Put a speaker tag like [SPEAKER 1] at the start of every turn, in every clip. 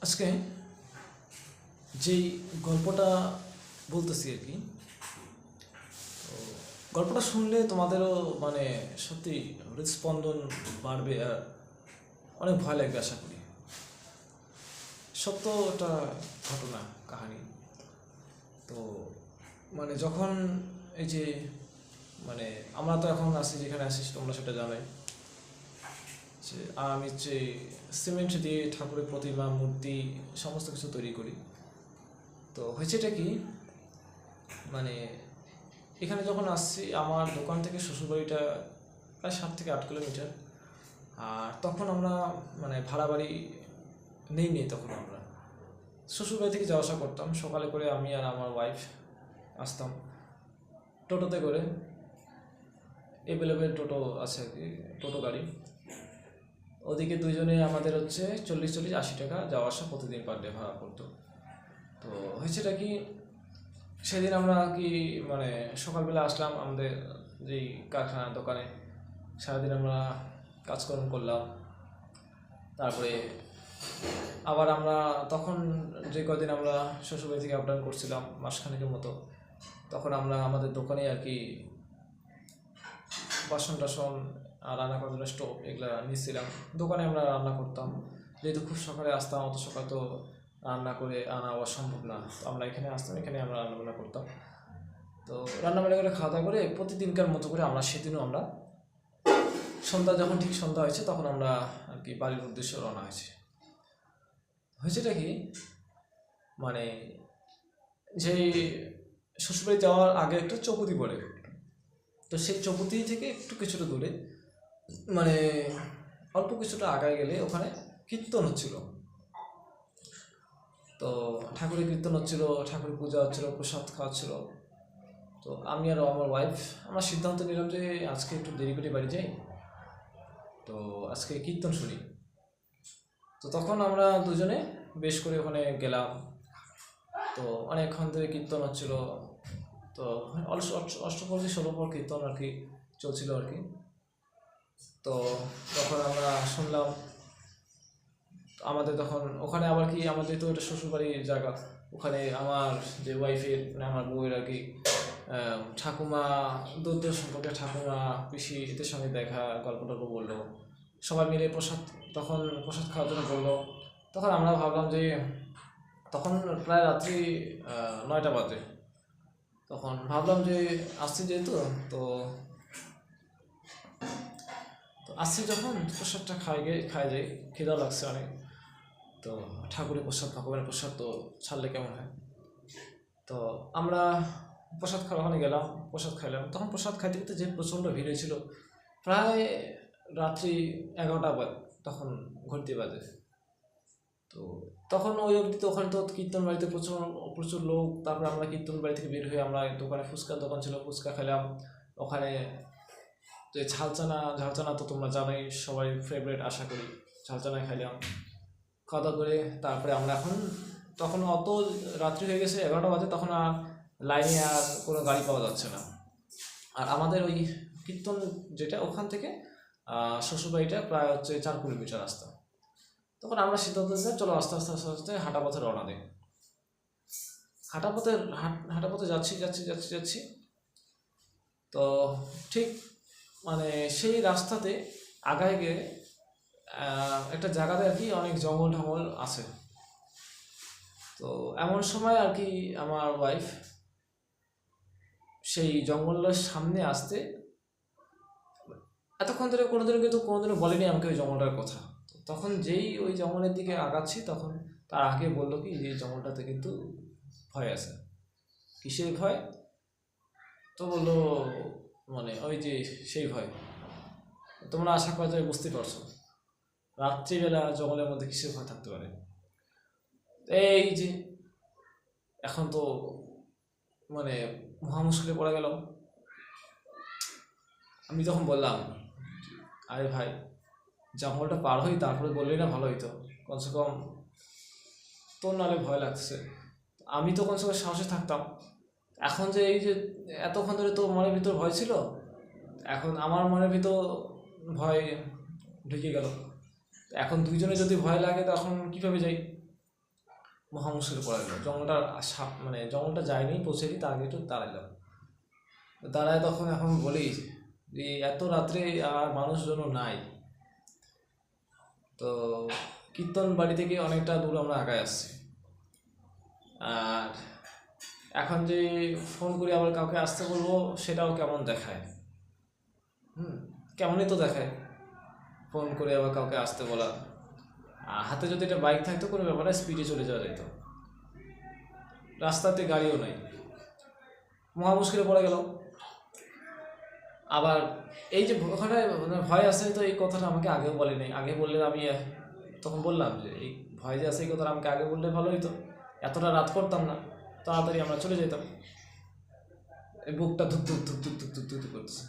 [SPEAKER 1] আজকে যেই গল্পটা বলতেছি আর কি, তো গল্পটা শুনলে তোমাদেরও মানে সত্যি হৃদস্পন্দন বাড়বে আর অনেক ভয় লাগবে আশা করি। সত্য একটা ঘটনা কাহিনী। তো মানে যখন এই যে মানে আমরা তো এখন আছি যেখানে আছিস তোমরা সেটা জানোই যে আমি যে সিমেন্ট দিয়ে ঠাকুরের প্রতিমা মূর্তি সমস্ত কিছু তৈরি করি। তো হয়েছেটা কি, মানে এখানে যখন আসছি আমার দোকান থেকে শ্বশুরবাড়িটা প্রায় 7 থেকে 8 কিলোমিটার। আর তখন আমরা মানে ভাড়া বাড়ি নেই তখন আমরা শ্বশুরবাড়ি থেকে যাওয়া আসা করতাম। সকালে করে আমি আর আমার ওয়াইফ আসতাম টোটোতে করে। অ্যাভেলেবেল টোটো আছে আর কি, টোটো গাড়ি। ওদিকে দুইজনে আমাদের হচ্ছে 40-40-80 টাকা যাওয়া আসা প্রতিদিন পার ডে ভাড়া পড়তো। তো হয়েছেটা কি, সেদিন আমরা কি মানে সকালবেলা আসলাম আমাদের যেই কারখানা দোকানে, সারাদিন আমরা কাজকর্ম করলাম। তারপরে আবার আমরা তখন যে কদিন আমরা শ্বশুরবাড়ি থেকে আপ ডাউন করছিলাম মাসখানেকের মতো, তখন আমরা আমাদের দোকানে আর কি বাসন টাসন আর রান্না করার জন্য স্টোভ এগুলা নিয়েছিলাম। দোকানে আমরা রান্না করতাম, যেহেতু খুব সকালে আসতাম, অত সকাল তো রান্না করে আনা অসম্ভব না। তো আমরা এখানে আসতাম, এখানে আমরা রান্নাবান্না করতাম। তো রান্নাবান্না করে খাওয়া দাওয়া করে প্রতিদিনকার মতো করে আমরা সেদিনও আমরা সন্ধ্যা যখন ঠিক সন্ধ্যা হয়েছে তখন আমরা আর কি বাড়ির উদ্দেশ্যে রওনা হয়েছি। হয়েছেটা কি, মানে যেই শ্বশুরবাড়ি যাওয়ার আগে একটা চৌপতি পড়ে, তো সেই চৌপতি থেকে একটু কিছুটা দূরে মানে অল্প কিছুটা আগায় গেলে ওখানে কীর্তন হচ্ছিল। তো ঠাকুরের কীর্তন হচ্ছিল, ঠাকুরের পূজা হচ্ছিল, প্রসাদ খাওয়াচ্ছিল। তো আমি আর আমার ওয়াইফ আমরা সিদ্ধান্ত নিলাম যে আজকে একটু দেরি করে বাড়ি যাই, তো আজকে কীর্তন শুনি। তো তখন আমরা দুজনে বেশ করে ওখানে গেলাম। তো অনেকক্ষণ ধরে কীর্তন হচ্ছিল। তো অষ্টপহর 16 পর কীর্তন আর কি চলছিল আর কি। তো তখন আমরা শুনলাম, আমাদের তখন ওখানে আবার কি আমাদের তো এটা শ্বশুরবাড়ির জায়গা, ওখানে আমার যে ওয়াইফের মানে আমার বউয়ের আর কি ঠাকুমা, দূর সম্পর্কে ঠাকুমা পিসি এদের সঙ্গে দেখা, গল্প টল্প বললো, সবাই মিলে তখন প্রসাদ খাওয়ার জন্য বললো। তখন আমরা ভাবলাম যে তখন প্রায় রাত্রি 9টা বাজে। তখন ভাবলাম যে আসছি যেহেতু, তো তো আসছি যখন প্রসাদটা খাই যাই, খিদাও লাগছে অনেক। তো ঠাকুরের প্রসাদ ভগবানের প্রসাদ তো ছাড়লে কেমন হয়। তো আমরা প্রসাদ খাওয়া ওখানে গেলাম, প্রসাদ খাইলাম। তখন প্রসাদ খাইতে খাইতে যে প্রচণ্ড ভিড় হয়েছিল, প্রায় রাত্রি 11টা তখন ঘড়িতে বাজে। তো তখন ওই অবধি তো ওখানে তো কীর্তন বাড়িতে প্রচুর প্রচুর লোক। তারপরে আমরা কীর্তন বাড়ি থেকে বের হয়ে আমরা দোকানে ফুচকার দোকান ছিল, ফুচকা খেলাম ওখানে। যে ঝালচানা তো তোমরা জানোই, সবাই ফেভারিট আশা করি। ঝালচানা খাইলাম, খাওয়া দাওয়া করে তারপরে আমরা এখন তখন অত রাত্রি হয়ে গেছে, 11টা বাজে, তখন আর লাইনে আর কোনো গাড়ি পাওয়া যাচ্ছে না। আর আমাদের ওই কীর্তন যেটা ওখান থেকে শ্বশুরবাড়িটা প্রায় হচ্ছে 4 কিলোমিটার রাস্তা। তখন আমরা সিদ্ধান্ত নিলাম চলো আস্তে আস্তে আস্তে আস্তে হাঁটা পথে রওনা দিই। হাঁটা পথে যাচ্ছি। তো ঠিক মানে সেই রাস্তাতে আগায় গিয়ে একটা জায়গাতে আর কি অনেক জঙ্গল টঙ্গল আছে। তো এমন সময় আর কি আমার ওয়াইফ সেই জঙ্গলের সামনে আসতে, এতক্ষণ ধরে কোনোদিনও বলেনি আমাকে ওই জঙ্গলটার কথা। তখন যেই ওই জঙ্গলের দিকে আগাচ্ছি, তখন তার আগে বললো কি যে জঙ্গলটাতে কিন্তু ভয় আছে। কিসের ভয়? তো বললো মানে ওই যে সেই ভয়। তোমরা আশা করা যায় বুঝতে পারছো রাত্রিবেলা জঙ্গলের মধ্যে কিসের ভয় থাকতে পারে। এই যে এখন তো মানে মহা মুশকিলে পড়ে গেল। আমি তখন বললাম, আরে ভাই জঙ্গলটা পার হই তারপরে বললেই না ভালো হইতো, কমসে কম তোর নাহলে ভয় লাগছে। আমি তো কমসে কম সাহসে থাকতাম। এখন যে এই যে এতক্ষণ ধরে তোর মনের ভিতর ভয় ছিল, এখন আমার মনের ভিতর ভয় ঢুকে গেল। এখন দুইজনে যদি ভয় লাগে তখন কীভাবে যাই? মহা মুশকিলে পড়ে গেল। জঙ্গলটা মানে জঙ্গলটা যায়নি, পৌঁছেনি, তার আগে একটু দাঁড়াইলাম। দাঁড়ায় তখন এখন বলি যে এত রাত্রে আর মানুষজন নাই। তো কীর্তন বাড়ি থেকে অনেকটা দূর আমরা আগায় আসছি। আর এখন যে ফোন করে আবার কাউকে আসতে বলবো সেটাও কেমন দেখায়। কেমনই তো দেখায় ফোন করে আবার কাউকে আসতে বলা। আর হাতে যদি একটা বাইক থাকতো কোনো ব্যাপারে স্পিডে চলে যাওয়া যেত, রাস্তাতে গাড়িও নাই, মহা মুশকিলে পড়ে গেল। আবার এই যে ওখানে ভয় আছে, তো এই কথাটা আমাকে আগেও বলেনি। আগে বললে আমি তখন বললাম যে এই ভয় যে আছে এই কথাটা আমাকে আগে বললে ভালো হইতো, এতটা রাত করতাম না, তাড়াতাড়ি আমরা চলে যেতাম। এই বুকটা ধুক ধুক ধুক ধুক ধুক ধুক ধুক করতেছে,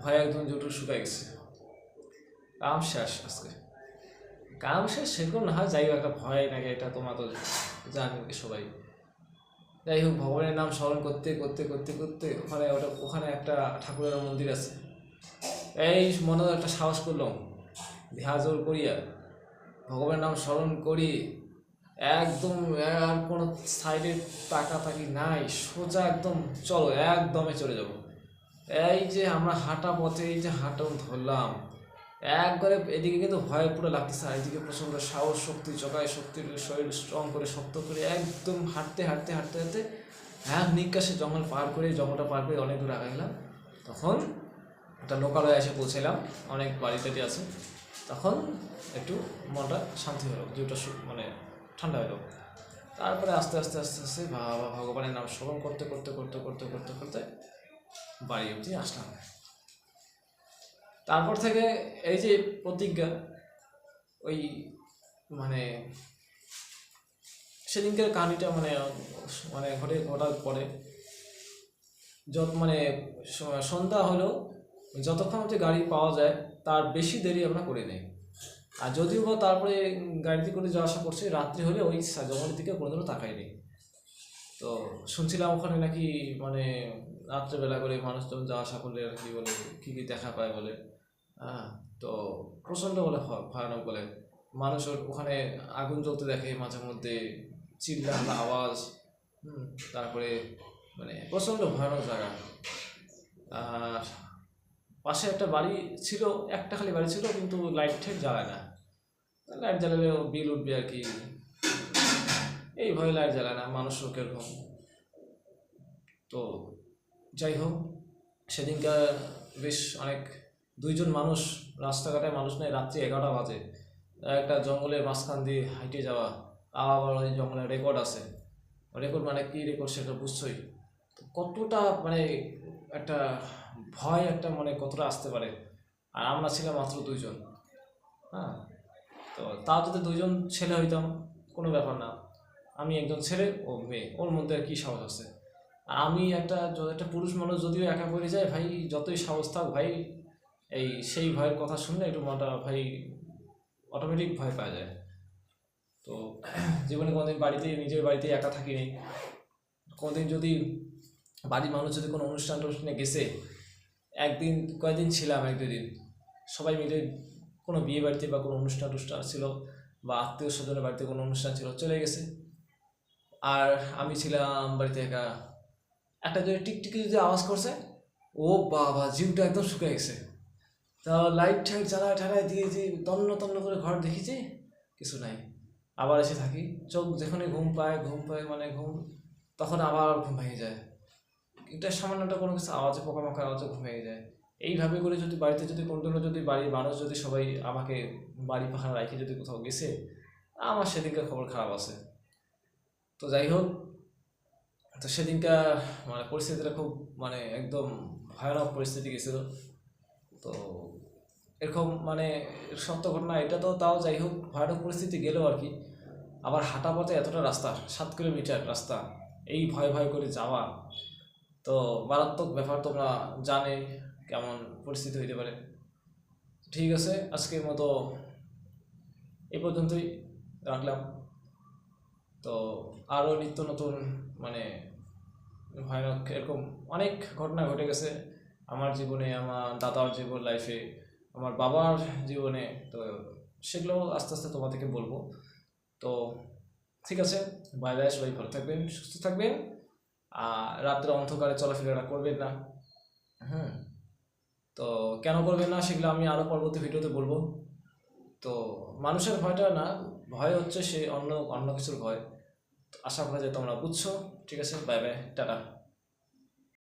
[SPEAKER 1] ভয় একদম জুটু শুকাই গেছে। কাম শেষ আজকে, কাম শেষ সেরকম না হয়, যাই হোক একটা ভয় নাকি, এটা তোমরা তো জানি সবাই। যাই হোক, ভগবানের নাম স্মরণ করতে করতে করতে করতে ওখানে একটা ঠাকুরের মন্দির আছে। এই মনে একটা সাহস করলাম, ধ্যাজোর করিয়া ভগবানের নাম স্মরণ করি, একদম আর কোনো সাইডে তাকাতাকি নাই, সোজা একদম চলো, একদমে চলে যাব। এই যে আমরা হাঁটা পথে এই যে হাঁটা ধরলাম, একবারে এদিকে কিন্তু ভয় পুরো লাগতেছে, আর এদিকে প্রচণ্ড সাহস শক্তি, জগায় শক্তি, শরীর স্ট্রং করে শক্ত করে একদম হাঁটতে হাঁটতে হাঁটতে হাঁটতে এক নিঃশ্বাসে জঙ্গলটা পার করে অনেক দূর আগে গেলাম। তখন একটা লোকালয়ে এসে পৌঁছালাম, অনেক বাড়ি টাড়ি আছে। তখন একটু মনটা শান্তি হলো, যেটা মানে ঠান্ডা হলো। তারপরে আস্তে আস্তে আস্তে আস্তে বাবা ভগবানের নাম স্মরণ করতে করতে করতে করতে করতে করতে বাড়ি অবধি আসলাম। তারপর থেকে এই যে প্রতিজ্ঞা, ওই মানে সেদিনকার কাহিনিটা মানে ঘটার পরে মানে সন্ধ্যা হলো, যতক্ষণ হচ্ছে গাড়ি পাওয়া যায় তার বেশি দেরি আমরা করে নেই। আর যদিও বা তারপরে গাড়িতে করে যাওয়া আসা করছে, রাত্রি হলে ওই জঙ্গলের দিকে কোনোদিনও তাকাইনি। তো শুনছিলাম ওখানে নাকি মানে রাত্রেবেলা করে মানুষজন যাওয়া আসা করলে আর কি বলে কী কী দেখা পায় বলে। হ্যাঁ, তো প্রচণ্ড বলে ভয়ানক বলে, মানুষের ওখানে আগুন জ্বলতে দেখে মাঝে মধ্যে, চিল্লাহাল্লা আওয়াজ, তারপরে মানে প্রচণ্ড ভয়ানক জায়গা। আর পাশে একটা বাড়ি ছিল, একটা খালি বাড়ি ছিল, কিন্তু লাইট ঠাইট জ্বালায় না। লাইট জ্বালালে বিল উঠবে আর কি, এই ভয়ে লাইট জ্বালায় না, মানুষও কিরকম। তো যাই হোক, সেদিনকার বেশ অনেক 2জন মানুষ, রাস্তাঘাটে মানুষ নেই, রাত্রি 11টা বাজে, একটা জঙ্গলের মাঝখান দিয়ে হাইটে যাওয়া। আবার ওই জঙ্গলের রেকর্ড আছে, রেকর্ড মানে কী রেকর্ড সেটা বুঝছই। কতটা মানে একটা ভয় একটা মানে কতটা আসতে পারে। আর আমরা ছিলাম মাত্র 2জন। হ্যাঁ, তো তাও যদি 2জন ছেলে হইতাম কোনো ব্যাপার না, আমি একজন ছেলে, ও মেয়ে, ওর মধ্যে আর কী সাহস আছে। আর আমি একটা পুরুষ মানুষ যদিও একা পড়ে যায় ভাই, যতই সাহস থাক ভাই, এই সেই ভয়ের কথা শুনলে একটু মনটা ভাই অটোমেটিক ভয় পাওয়া যায়। তো জীবনে কোনোদিন নিজের বাড়িতে একা থাকিনি। কোনোদিন যদি বাড়ির মানুষ যদি কোনো অনুষ্ঠানে গেছে, কয়েকদিন ছিলাম, 1-2 দিন, সবাই মিলে কোনো বিয়ে বাড়িতে বা কোনো অনুষ্ঠান ছিল, বা আত্মীয় স্বজনের বাড়িতে কোনো অনুষ্ঠান ছিল, চলে গেছে, আর আমি ছিলাম বাড়িতে একা। একটা যদি টিকটিকি যদি আওয়াজ করছে, ও বাবা জিউটা একদম শুকিয়ে গেছে। তা লাইট ঠাইট ঠালায় দিয়ে যে তন্ন তন্ন করে ঘর দেখেছি, কিছু নাই। আবার এসে থাকি, চোখ যেখানে ঘুম পায় মানে ঘুম, তখন আবার ঘুম ভেঙে যায়। এটা সামান্যটা কোনো কিছু আওয়াজে, পোকামাকড় আওয়াজে ঘুম ভেঙে যায়। এইভাবে করে যদি বাড়িতে যদি কোনোদিনও যদি বাড়ির মানুষ যদি সবাই আমাকে বাড়ি পাখা রাখে যদি কোথাও গেছে, আমার সেদিনকার খবর খারাপ আছে। তো যাই হোক, তো সেদিনকার মানে পরিস্থিতিটা খুব মানে একদম ভয়ানক পরিস্থিতি গেছিলো। তো এরকম মানে সত্য ঘটনা এটা, তো তাও যাই হোক ভয়ানক পরিস্থিতি গেলেও আর কি। আবার হাঁটা পথে এতটা রাস্তা, 7 কিলোমিটার রাস্তা, এই ভয় ভয় করে যাওয়া, তো মারাত্মক ব্যাপার, তোমরা জানে কেমন পরিস্থিতি হইতে পারে। ঠিক আছে, আজকের মতো এই পর্যন্তই রাখলাম। তো আরও নিত্য নতুন মানে ভয়ানক এরকম অনেক ঘটনা ঘটে গেছে আমার জীবনে, আমার দাদার জীবন লাইফে, আমার বাবার জীবনে। তো সেগুলো আস্তে আস্তে তোমাদেরকে বলবো। তো ঠিক আছে, বাই বাই, সবাই ভালো থাকবেন, সুস্থ থাকবেন, আর রাত্রে অন্ধকারে চলাফেরা করবেন না। হুম। তো কেন করবেন না সেগুলো আমি আরও পরবর্তী ভিডিওতে বলবো। তো মানুষের ভয়টা না, ভয় হচ্ছে সে অন্য অন্য কিছুর ভয়। তো আশা করা যায় তোমরা বুঝছো। ঠিক আছে, বাই বাই, টাটা।